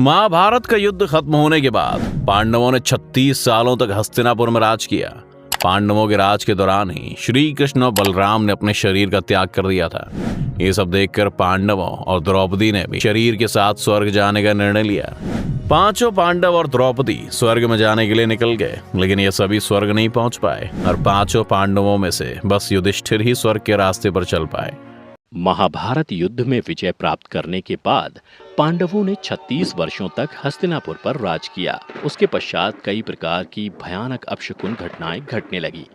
महाभारत का युद्ध खत्म होने के बाद पांडवों ने 36 सालों तक हस्तिनापुर में राज किया। पांडवों के राज के दौरान ही श्री कृष्ण और बलराम ने अपने शरीर का त्याग कर दिया था। ये सब देखकर पांडवों और द्रौपदी ने भी शरीर के साथ स्वर्ग जाने का निर्णय लिया। पांचों पांडव और द्रौपदी स्वर्ग में जाने के लिए निकल गए, लेकिन ये सभी स्वर्ग नहीं पहुंच पाए और पांचों पांडवों में से बस युधिष्ठिर ही स्वर्ग के रास्ते पर चल पाए। महाभारत युद्ध में विजय प्राप्त करने के बाद पांडवों ने 36 वर्षों तक हस्तिनापुर पर राज किया। उसके पश्चात कई प्रकार की भयानक अपशकुन घटनाएं घटने लगी।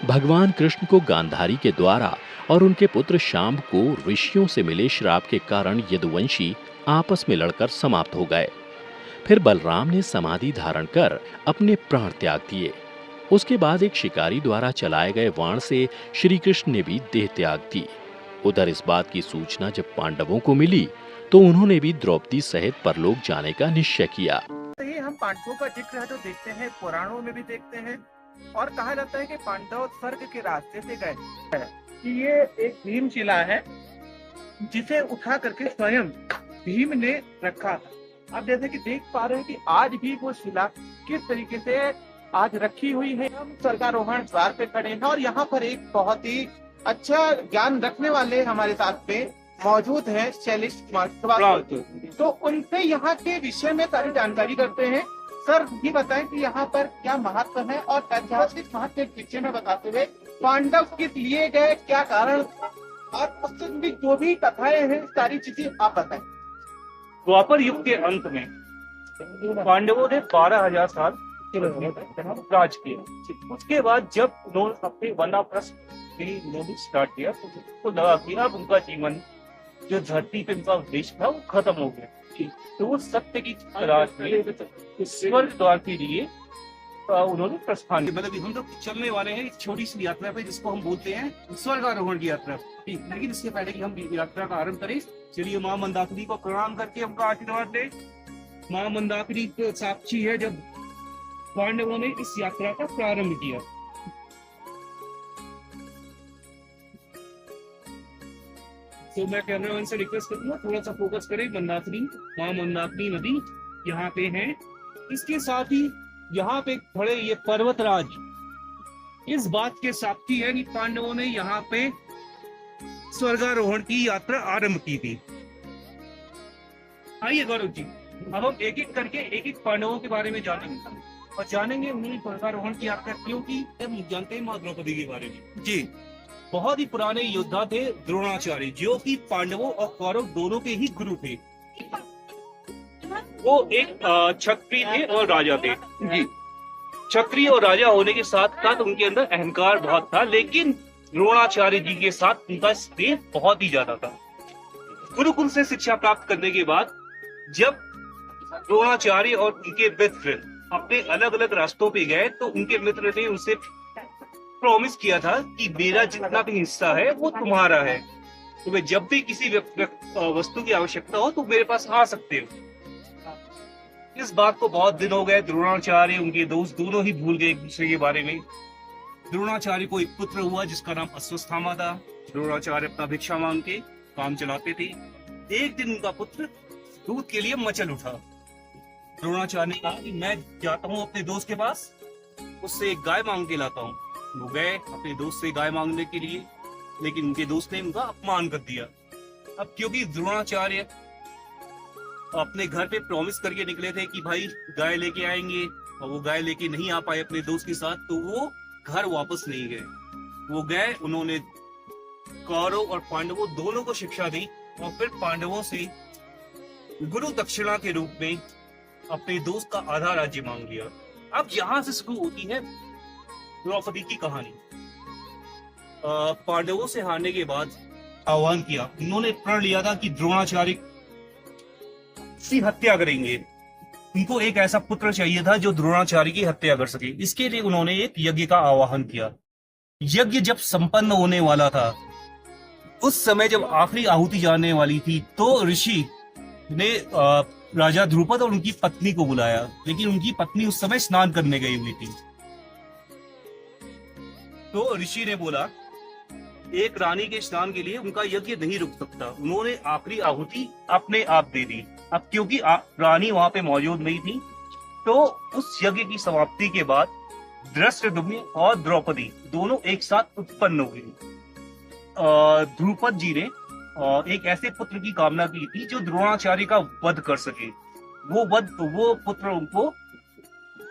भगवान कृष्ण को गांधारी के द्वारा और उनके पुत्र शांब को ऋषियों से मिले श्राप के कारण यदुवंशी आपस में लड़कर समाप्त हो गए। फिर बलराम ने समाधि धारण कर अपने प्राण त्याग दिए। उसके बाद एक शिकारी द्वारा चलाए गए बाण से श्री कृष्ण ने भी देह त्याग दी। उधर इस बात की सूचना जब पांडवों को मिली तो उन्होंने भी द्रौपदी सहित परलोक जाने का निश्चय किया। ये हम पांडवों का जिक्र है जो देखते हैं, पुराणों में भी देखते हैं और कहा जाता है कि पांडव स्वर्ग के रास्ते से गए। कि ये एक भीमशिला है जिसे उठा करके स्वयं भीम ने रखा था। आप जैसे कि देख पा रहे हैं कि आज भी वो शिला किस तरीके से आज रखी हुई है। हम स्वर्गारोहण द्वार पे खड़े हैं और यहाँ पर एक बहुत ही अच्छा ज्ञान रखने वाले हमारे साथ में मौजूद हैं शैलेश कुमार, तो उनसे यहाँ के विषय में सारी जानकारी करते हैं। सर भी बताएं कि यहाँ पर क्या महत्व है और ऐतिहासिक महत्व के विषय में बताते हुए पांडव किस लिए गए, क्या कारण और उससे जुड़ी जो भी कथाएं हैं सारी चीजें आप बताएं। द्वापर युग के अंत में पांडवों ने 12,000 साल राज किया। उसके बाद जब उन्होंने अपने वनाप्रस्थ स्टार्ट किया तो लगा कि अब उनका जीवन जो धरती पे उनका उद्देश्य था वो खत्म हो गया। तो वो सत्य की तलाश में स्वर्ग द्वार के लिए उन्होंने प्रस्थान किया। मतलब हम लोग चलने वाले हैं एक छोटी सी यात्रा पे जिसको हम बोलते हैं स्वर्गारोहण की यात्रा। लेकिन इससे पहले कि हम यात्रा का आरंभ करें, चलिए माँ मंदाकिनी को प्रणाम करके हमका आशीर्वाद दे। माँ मंदाकिनी साक्षी है जब पांडवों ने इस यात्रा का प्रारंभ किया। तो मैं कैमरामैन से रिक्वेस्ट करूंगा थोड़ा सा फोकस करें। मंदाकिनी, माँ मंदाकिनी नदी यहाँ पे है। इसके साथ ही यहाँ पे खड़े ये पर्वतराज इस बात के साक्षी है कि पांडवों ने यहाँ पे स्वर्गारोहण की यात्रा आरंभ की थी। आइए गौरव जी, अब हम एक एक करके एक एक पांडवों के बारे में जानेंगे और जानेंगे उन्होंने स्वर्गारोहण की यात्रा क्यों की। हम जानते हैं माँ द्रौपदी के बारे में। जी, बहुत ही पुराने योद्धा थे द्रोणाचार्य, जो कि पांडवों और कौरव दोनों के ही गुरु थे। वो एक क्षत्रिय थे और राजा थे। जी, क्षत्रिय और राजा होने के साथ साथ उनके अंदर अहंकार बहुत था, लेकिन द्रोणाचार्य जी के साथ उनका स्नेह बहुत ही ज्यादा था। गुरुकुल से शिक्षा प्राप्त करने के बाद जब द्रोणाचार्य और उनके मित्र अपने अलग अलग रास्तों पे गए तो उनके मित्र ने उनसे प्रॉमिस किया था कि मेरा जितना भी हिस्सा है वो तुम्हारा है। तुम्हें जब भी किसी वस्तु की आवश्यकता हो तो मेरे पास आ सकते हो। इस बात को बहुत दिन हो गए। द्रोणाचार्य, उनके दोस्त दोनों ही भूल गए एक दूसरे के बारे में। द्रोणाचार्य को एक पुत्र हुआ जिसका नाम अश्वत्थामा था। द्रोणाचार्य अपना भिक्षा मांग के काम चलाते थे। एक दिन उनका पुत्र दूध के लिए मचल उठा। द्रोणाचार्य ने कहा कि मैं जाता हूँ अपने दोस्त के पास, उससे एक गाय मांग के लाता हूँ। वो गए अपने दोस्त से गाय मांगने के लिए, लेकिन उनके दोस्त ने उनका अपमान कर दिया। अब क्योंकि द्रोणाचार्य अपने घर पे प्रॉमिस करके निकले थे कि भाई गाय लेके आएंगे, और वो गाय लेके नहीं आ पाए अपने दोस्त के साथ, तो वो घर वापस नहीं गए। वो गए, उन्होंने कौरव और पांडवों दोनों को शिक्षा दी और फिर पांडवों से गुरु दक्षिणा के रूप में अपने दोस्त का आधा राज्य मांग लिया। अब यहाँ से शुरू होती है द्रौपदी की कहानी। पांडवों से हारने के बाद आह्वान किया, उन्होंने प्रण लिया था कि द्रोणाचार्य की हत्या करेंगे। उनको एक ऐसा पुत्र चाहिए था जो द्रोणाचार्य की हत्या कर सके। इसके लिए उन्होंने एक यज्ञ का आह्वान किया। यज्ञ जब संपन्न होने वाला था, उस समय जब आखिरी आहुति जाने वाली थी, तो ऋषि ने राजा ध्रुपद और उनकी पत्नी को बुलाया, लेकिन उनकी पत्नी उस समय स्नान करने गई हुई थी। तो ऋषि ने बोला एक रानी के स्नान के लिए उनका यज्ञ नहीं रुक सकता। उन्होंने आखिरी आहुति अपने आप दे दी। अब क्योंकि रानी वहां पे मौजूद नहीं थी, तो उस यज्ञ की समाप्ति के बाद धृष्टद्युम्न और द्रौपदी दोनों एक साथ उत्पन्न हुए। ध्रुपद जी ने एक ऐसे पुत्र की कामना की थी जो द्रोणाचार्य का वध कर सके। वो पुत्र उनको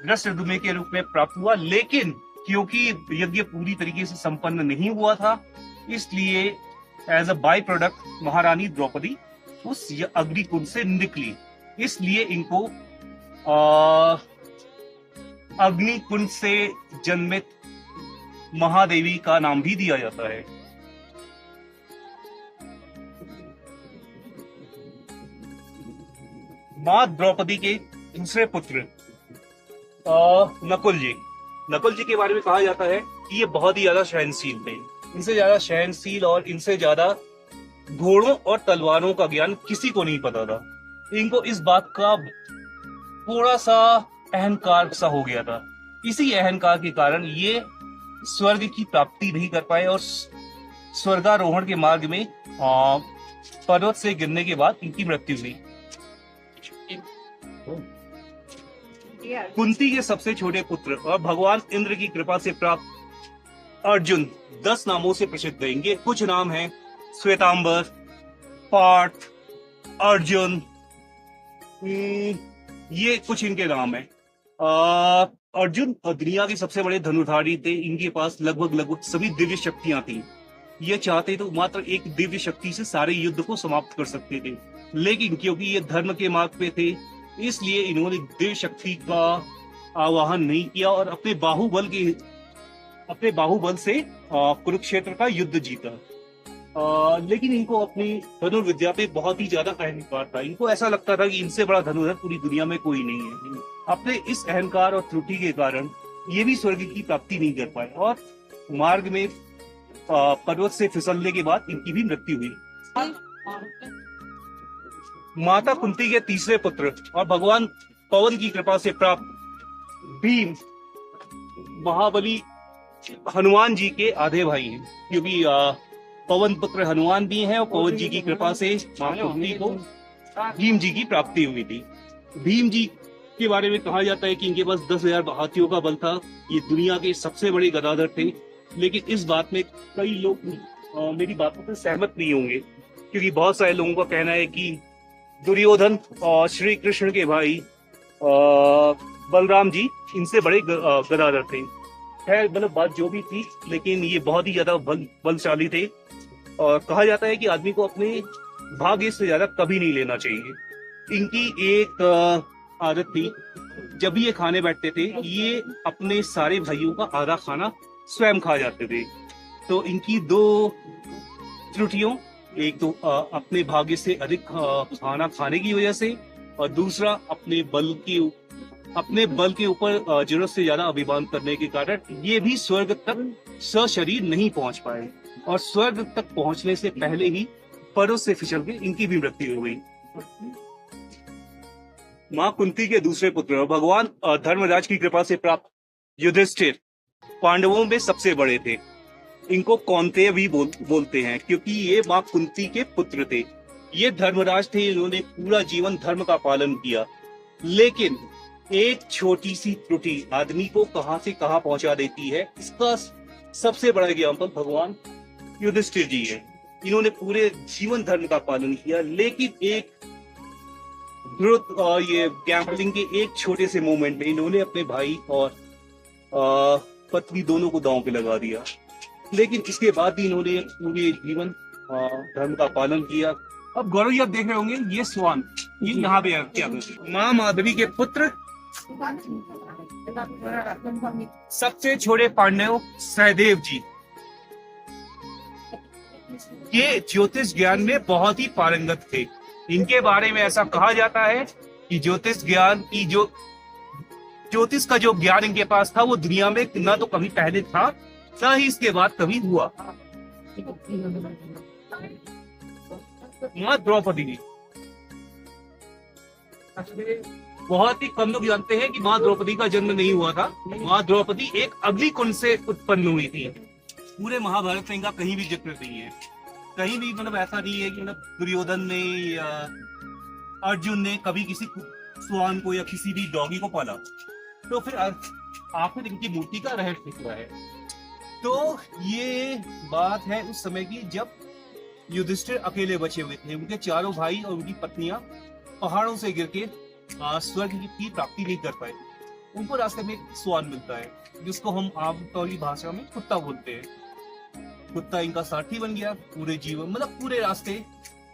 धृष्टद्युम्न के रूप में प्राप्त हुआ, लेकिन क्योंकि यज्ञ पूरी तरीके से संपन्न नहीं हुआ था, इसलिए एज अ बाय प्रोडक्ट महारानी द्रौपदी उस अग्निकुंड से निकली। इसलिए इनको अग्निकुंड से जन्मित महादेवी का नाम भी दिया जाता है। मां द्रौपदी के दूसरे पुत्र नकुल जी के बारे में कहा जाता है कि ये बहुत ही ज्यादा सहनशील थे। इनसे ज्यादा सहनशील और इनसे ज्यादा घोड़ों और तलवारों का ज्ञान किसी को नहीं पता था। इनको इस बात का थोड़ा सा अहंकार सा हो गया था। इसी अहंकार के कारण ये स्वर्ग की प्राप्ति नहीं कर पाए और स्वर्गारोहण के मार्ग में पर्वत से गिरने के बाद इनकी मृत्यु हुई। कुंती के सबसे छोटे पुत्र और भगवान इंद्र की कृपा से प्राप्त अर्जुन 10 नामों से प्रसिद्ध है। इनके कुछ नाम हैं श्वेतांबर, पार्थ, अर्जुन, ये कुछ इनके नाम हैं। अर्जुन दुनिया के सबसे बड़े धनुर्धारी थे। इनके पास लगभग सभी दिव्य शक्तियां थी। ये चाहते तो मात्र एक दिव्य शक्ति से सारे युद्ध को समाप्त कर सकते थे, लेकिन क्योंकि ये धर्म के मार्ग पे थे, इसलिए इन्होंने दिव्य शक्ति का आवाहन नहीं किया और अपने बाहुबल से कुरुक्षेत्र का युद्ध जीता। लेकिन इनको अपनी धनुर्विद्या पे बहुत ही ज्यादा अहंकार था। इनको ऐसा लगता था कि इनसे बड़ा धनुर्धर पूरी दुनिया में कोई नहीं है। अपने इस अहंकार और त्रुटि के कारण ये भी स्वर्ग की प्राप्ति नहीं कर पाए और मार्ग में पर्वत से फिसलने के बाद इनकी भी मृत्यु हुई। माता कुंती के तीसरे पुत्र और भगवान पवन की कृपा से प्राप्त भीम महाबली हनुमान जी के आधे भाई हैं, क्योंकि पवन पुत्र हनुमान भी हैं और पवन जी की कृपा से मां कुंती को भीम जी की प्राप्ति हुई थी। भीम जी के बारे में कहा जाता है कि इनके पास 10,000 हाथियों का बल था। ये दुनिया के सबसे बड़े गदाधर थे, लेकिन इस बात में कई लोग मेरी बातों से सहमत नहीं होंगे, क्योंकि बहुत सारे लोगों का कहना है कि दुर्योधन और श्री कृष्ण के भाई बलराम जी इनसे बड़े गदाधर थे। खैर मतलब बात जो भी थी, लेकिन ये बहुत ही ज्यादा बलशाली थे और कहा जाता है कि आदमी को अपने भाग्य से ज्यादा कभी नहीं लेना चाहिए। इनकी एक आदत थी, जब भी ये खाने बैठते थे, ये अपने सारे भाइयों का आधा खाना स्वयं खा जाते थे। तो इनकी दो त्रुटियों, एक तो अपने भाग्य से अधिक खाना खाने की वजह से, और दूसरा अपने बल के ऊपर जरूरत से ज्यादा अभिमान करने के कारण ये भी स्वर्ग तक सशरीर नहीं पहुंच पाए और स्वर्ग तक पहुंचने से पहले ही पर्वत से फिसल के इनकी भी मृत्यु हो गई। मां कुंती के दूसरे पुत्र और भगवान धर्मराज की कृपा से प्राप्त युधिष्ठिर पांडवों में सबसे बड़े थे। इनको कौन्तेय भी बोलते हैं, क्योंकि ये मां कुंती के पुत्र थे। ये धर्मराज थे, इन्होंने पूरा जीवन धर्म का पालन किया, लेकिन एक छोटी सी त्रुटि आदमी को कहां से कहां पहुंचा देती है, इसका सबसे बड़ा एग्जाम्पल भगवान युधिष्ठिर जी है। इन्होंने पूरे जीवन धर्म का पालन किया, लेकिन एक ये गैम्बलिंग के एक छोटे से मोमेंट में इन्होंने अपने भाई और पत्नी दोनों को दांव पे लगा दिया। लेकिन इसके बाद भी इन्होंने पूरे जीवन धर्म का पालन किया। अब गौरव जी आप देख रहे होंगे, ये स्वान ये यहाँ पे क्या मां माधवी के पुत्र सबसे छोटे पांडव सहदेव जी, ये ज्योतिष ज्ञान में बहुत ही पारंगत थे। इनके बारे में ऐसा कहा जाता है कि ज्योतिष का जो ज्ञान इनके पास था वो दुनिया में ना तो कभी पहले था, ना ही इसके बाद कभी हुआ। मां द्रौपदी, बहुत ही कम लोग जानते हैं कि मां द्रौपदी का जन्म नहीं हुआ था। मां द्रौपदी एक अग्निकुंड से उत्पन्न हुई थी। पूरे महाभारत में इनका कहीं भी जिक्र नहीं है, कहीं भी मतलब ऐसा नहीं है कि मतलब दुर्योधन ने या अर्जुन ने कभी किसी स्वान को या किसी भी डॉगी को पाला, तो फिर आखिर इनकी मूर्ति का रहस्य क्या है। तो ये बात है उस समय की जब युधिष्ठिर अकेले बचे हुए थे। उनके चारों भाई और उनकी पत्नियां पहाड़ों से गिर के स्वर्ग की प्राप्ति नहीं कर पाए। उनको रास्ते में एक स्वान मिलता है, जिसको हम आमतौर की भाषा में कुत्ता बोलते हैं। कुत्ता इनका साथी बन गया पूरे जीवन, मतलब पूरे रास्ते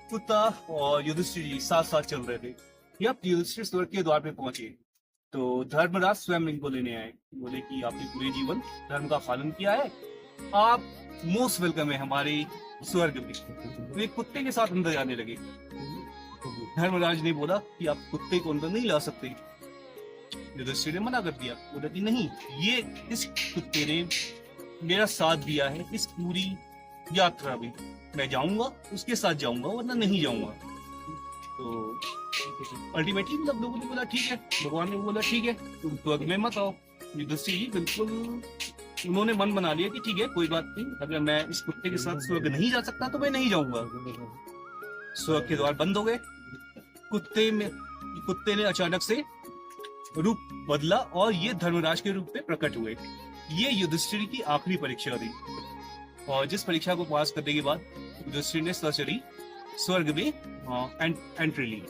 कुत्ता और युधिष्ठिर जी साथ साथ चल रहे थे। जब युधिष्ठिर स्वर्ग के द्वार पे पहुंचे तो धर्मराज स्वयं इनको लेने आए। बोले कि आपने पूरे जीवन धर्म का पालन किया है, आप मोस्ट वेलकम है हमारे स्वर्ग में। तो एक कुत्ते के साथ अंदर जाने लगे। धर्मराज ने बोला कि आप कुत्ते को अंदर नहीं ला सकते। युधिष्ठिर ने मना कर दिया, बोला कि नहीं, ये इस कुत्ते ने मेरा साथ दिया है इस पूरी यात्रा में, मैं जाऊंगा उसके साथ जाऊंगा वरना नहीं जाऊंगा। तो अल्टीमेटली मतलब लोगों ने बोला ठीक है, भगवान ने बोला ठीक है, तुम स्वर्ग में मत आओ। युधिष्ठिर जी बिल्कुल उन्होंने मन बना लिया कि ठीक है कोई बात नहीं, अगर मैं इस कुत्ते के साथ स्वर्ग नहीं जा सकता तो मैं नहीं जाऊंगा। स्वर्ग के द्वार बंद हो गए। कुत्ते ने अचानक से रूप बदला और ये धर्मराज के रूप में प्रकट हुए। ये युधिष्ठिर की आखिरी परीक्षा थी, और जिस परीक्षा को पास करने के बाद युधिष्ठिर ने सचरी स्वर्ग में एंट्री ली।